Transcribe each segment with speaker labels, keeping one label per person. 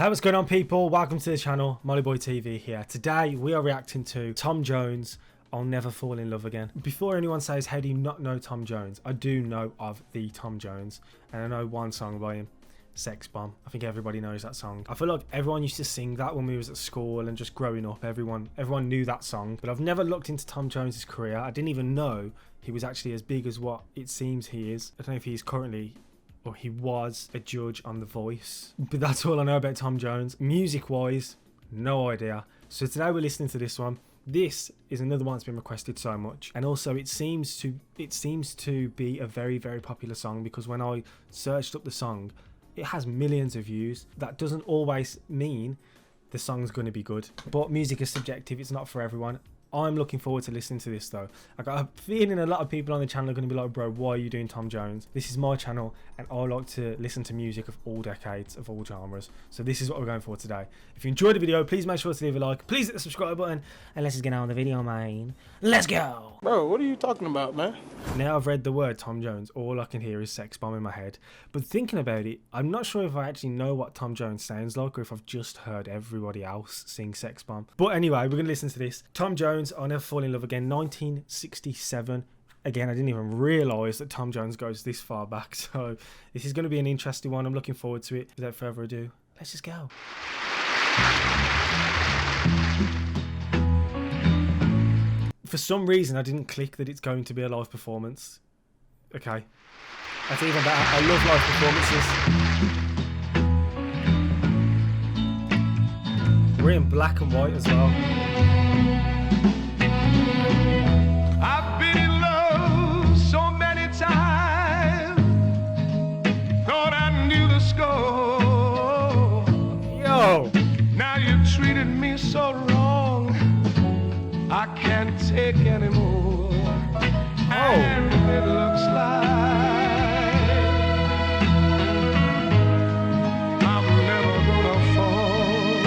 Speaker 1: Hey, what's going on, people? Welcome to the channel. Mollyboy TV here. Today we are reacting to Tom Jones' I'll Never Fall in Love Again. Before anyone says, how do you not know Tom Jones? I do know of the Tom Jones, and I know one song by him, Sex Bomb. I think everybody knows that song. I feel like everyone used to sing that when we was at school and just growing up. Everyone knew that song, but I've never looked into Tom Jones's career. I didn't even know he was actually as big as what it seems he is. I don't know if he's currently, or he was, a judge on The Voice, but that's all I know about Tom Jones. Music wise, no idea. So today we're listening to this one. This is another one that's been requested so much, and also it seems to be a very, very popular song, because when I searched up the song, it has millions of views. That doesn't always mean the song's going to be good, but music is subjective. It's not for everyone. I'm looking forward to listening to this though. I got a feeling a lot of people on the channel are going to be like, bro, why are you doing Tom Jones? This is my channel and I like to listen to music of all decades, of all genres. So this is what we're going for today. If you enjoyed the video, please make sure to leave a like. Please hit the subscribe button, and let's just get on with the video, man. Let's go.
Speaker 2: Bro, what are you talking about, man?
Speaker 1: Now I've read the word Tom Jones, all I can hear is Sex Bomb in my head. But thinking about it, I'm not sure if I actually know what Tom Jones sounds like, or if I've just heard everybody else sing Sex Bomb. But anyway, we're going to listen to this. Tom Jones, I'll Never Fall in Love Again, 1967. Again, I didn't even realise that Tom Jones goes this far back. So this is going to be an interesting one. I'm looking forward to it. Without further ado, let's just go. For some reason, I didn't click that it's going to be a live performance. Okay. That's even better. I love live performances. We're in black and white as well.
Speaker 3: I've been in love so many times, thought I knew the score.
Speaker 1: Yo!
Speaker 3: Now you treated me so wrong, I can't take anymore. And it looks like I'm never gonna fall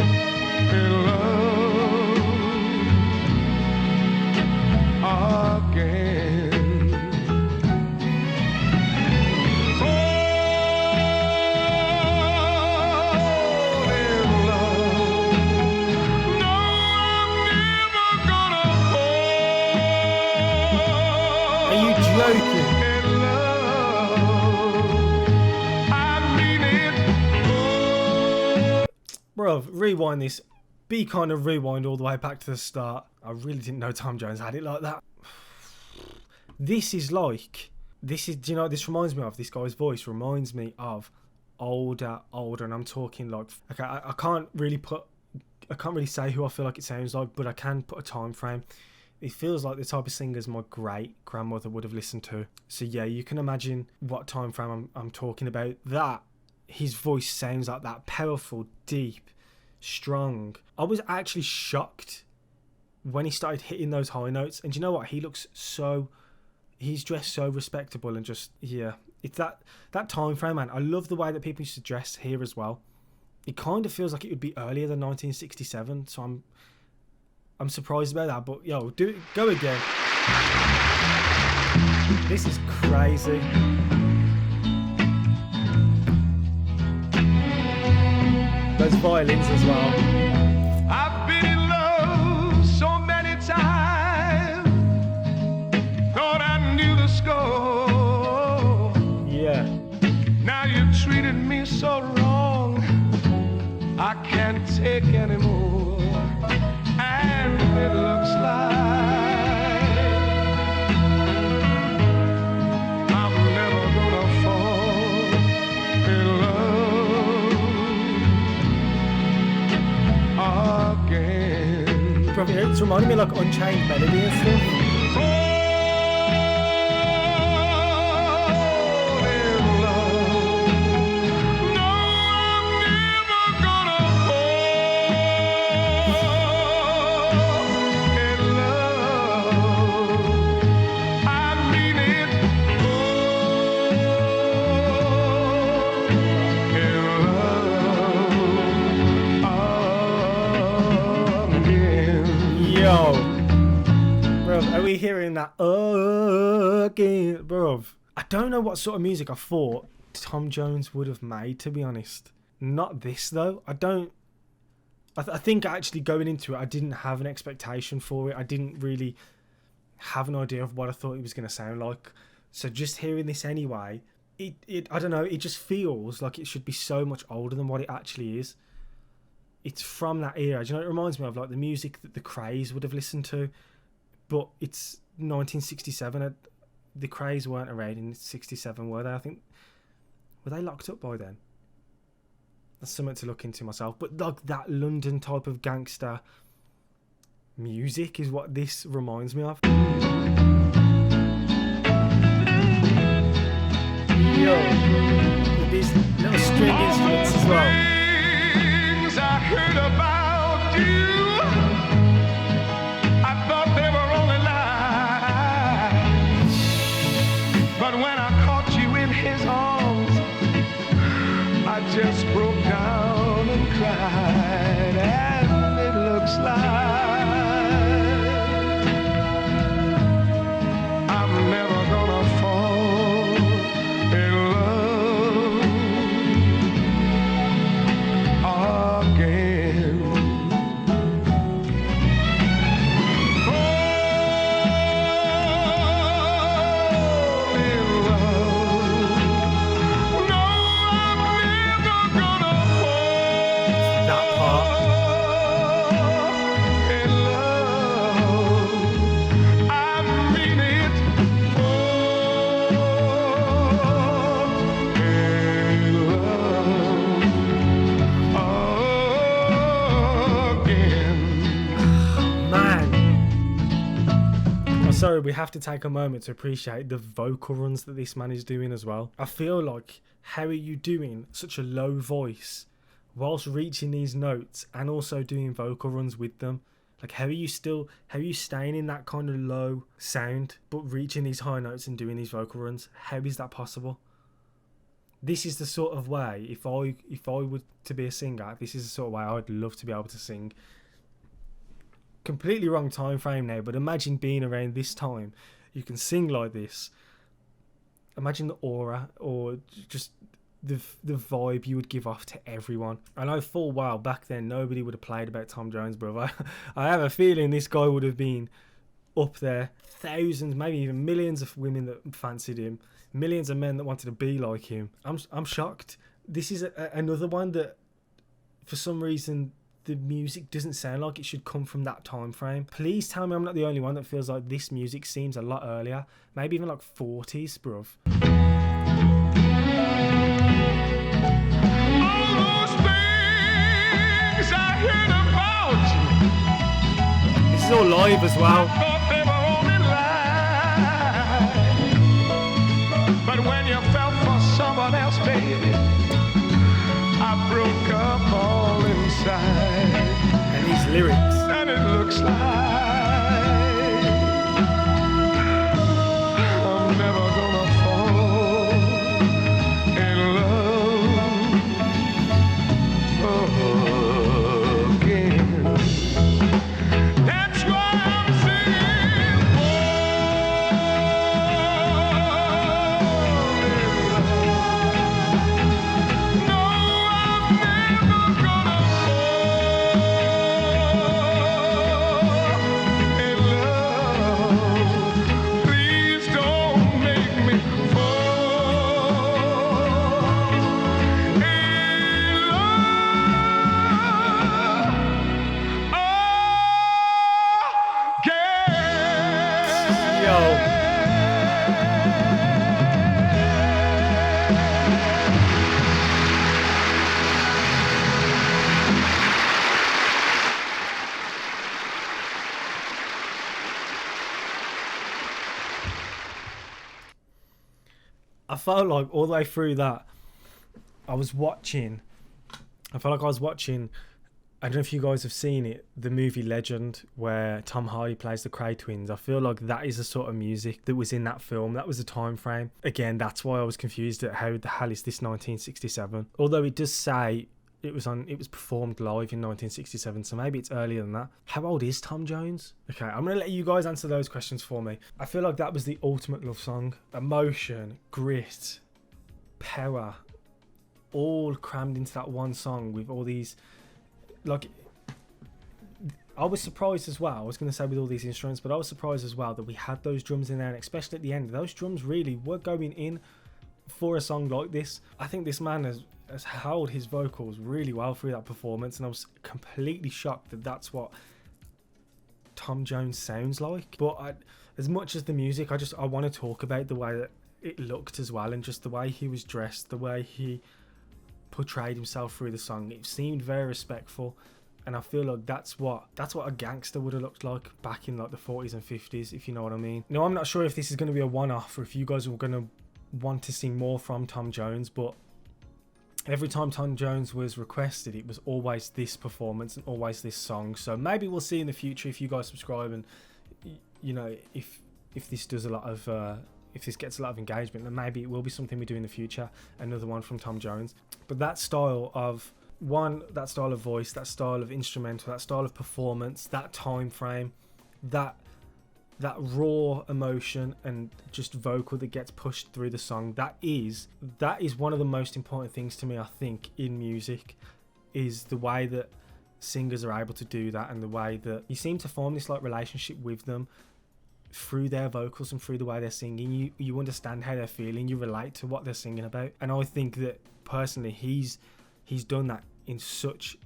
Speaker 3: in love again. Fall in love. No, I'm never gonna fall.
Speaker 1: Are you joking?
Speaker 3: In love, I mean it.
Speaker 1: Bro, rewind this. Be kind of rewind all the way back to the start. I really didn't know Tom Jones had it like that. This is, do you know what this reminds me of? This guy's voice reminds me of older, and I'm talking like, okay, I can't really say who I feel like it sounds like, but I can put a time frame. It feels like the type of singers my great grandmother would have listened to. So yeah, you can imagine what time frame I'm talking about. That his voice sounds like that, powerful, deep, strong. I was actually shocked when he started hitting those high notes. And you know what? He's dressed so respectable, and just, yeah, it's that time frame, man. I love the way that people used to dress here as well. It kind of feels like it would be earlier than 1967. So I'm surprised about that. But yo, go again. This is crazy. Those violins as well.
Speaker 3: I've been in love so many times, thought I knew the score.
Speaker 1: Yeah.
Speaker 3: Now you've treated me so wrong, I can't take anymore. And it looks like I'm never gonna fall in love again.
Speaker 1: Bro, it's reminding me of like Unchained Melody and stuff. Yo, bro, are we hearing that again, bro? I don't know what sort of music I thought Tom Jones would have made, to be honest. Not this though. I think actually going into it, I didn't have an expectation for it. I didn't really have an idea of what I thought it was going to sound like. So just hearing this anyway, it I don't know, it just feels like it should be so much older than what it actually is. It's from that era. Do you know what it reminds me of? Like the music that the Craze would have listened to. But it's 1967. The Craze weren't around in 67, were they? I think... Were they locked up by then? That's something to look into myself. But like that London type of gangster music is what this reminds me of. Yo, with these little string instruments as well.
Speaker 3: Things I heard about you, I thought they were only lies. But when I caught you in his arms, I just broke down and cried, and it looks like I'm never gonna fall in love again. Fall in love. No, I'm never gonna fall
Speaker 1: That part.
Speaker 3: in love. I mean it.
Speaker 1: Man. Oh, sorry, we have to take a moment to appreciate the vocal runs that this man is doing as well. I feel like, how are you doing such a low voice whilst reaching these notes and also doing vocal runs with them? Like, how are you staying in that kind of low sound but reaching these high notes and doing these vocal runs? How is that possible? This is the sort of way, if I were to be a singer, this is the sort of way I'd love to be able to sing. Completely wrong time frame now, but imagine being around this time. You can sing like this. Imagine the aura or just the vibe you would give off to everyone. I know full well back then nobody would have played about Tom Jones, brother. I have a feeling this guy would have been up there. Thousands, maybe even millions of women that fancied him. Millions of men that wanted to be like him. I'm shocked. This is another one that, for some reason, the music doesn't sound like it should come from that time frame. Please tell me I'm not the only one that feels like this music seems a lot earlier. Maybe even like 40s, bruv.
Speaker 3: All those things I heard about you,
Speaker 1: This is all live as well.
Speaker 3: thought they were only lies. But when you fell for someone else, baby, I broke up all inside.
Speaker 1: And these lyrics.
Speaker 3: And it looks like I'm never gonna fall in love again. That's why I'm singing. No, I'm never gonna fall in love. Please don't make me fall in love again.
Speaker 1: Yo. I felt like all the way through that, I felt like I was watching, I don't know if you guys have seen it, the movie Legend, where Tom Hardy plays the Cray twins. I feel like that is the sort of music that was in that film. That was the time frame. Again, that's why I was confused at how the hell is this 1967. Although it does say it was performed live in 1967, so maybe it's earlier than that. How old is Tom Jones? Okay, I'm gonna let you guys answer those questions for me. I feel like that was the ultimate love song. Emotion, grit, power, all crammed into that one song with all these, like, I was surprised as well. I was going to say with all these instruments, but I was surprised as well that we had those drums in there, and especially at the end, those drums really were going in for a song like this. I think this man has held his vocals really well through that performance, and I was completely shocked that that's what Tom Jones sounds like. But as much as the music, I want to talk about the way that it looked as well, and just the way he was dressed, the way he portrayed himself through the song. It seemed very respectful, and I feel like that's what a gangster would have looked like back in like the 40s and 50s, if you know what I mean. Now, I'm not sure if this is going to be a one-off or if you guys are going to want to see more from Tom Jones, but every time Tom Jones was requested, it was always this performance and always this song. So maybe we'll see in the future if you guys subscribe, and you know, if this does a lot of if this gets a lot of engagement, then maybe it will be something we do in the future, another one from Tom Jones. But that style of voice, that style of instrumental, that style of performance, that time frame, that raw emotion and just vocal that gets pushed through the song, that is one of the most important things to me, I think, in music, is the way that singers are able to do that, and the way that you seem to form this like relationship with them through their vocals and through the way they're singing. You understand how they're feeling, you relate to what they're singing about, and I think that personally he's done that in such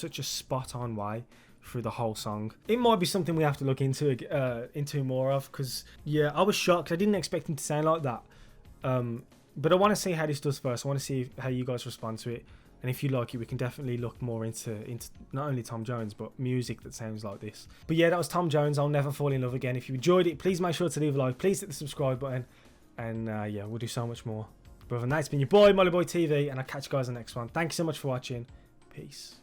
Speaker 1: a spot on way through the whole song. It might be something we have to look into more of, because yeah, I was shocked. I didn't expect him to sound like that, but I want to see how this does first. I want to see how you guys respond to it, and if you like it, we can definitely look more into not only Tom Jones but music that sounds like this. But yeah, that was Tom Jones, I'll Never Fall in Love Again. If you enjoyed it, please make sure to leave a like, please hit the subscribe button, and yeah, we'll do so much more. But other than that, it's been your boy Molly Boy TV, and I'll catch you guys in the next one. Thank you so much for watching. Peace.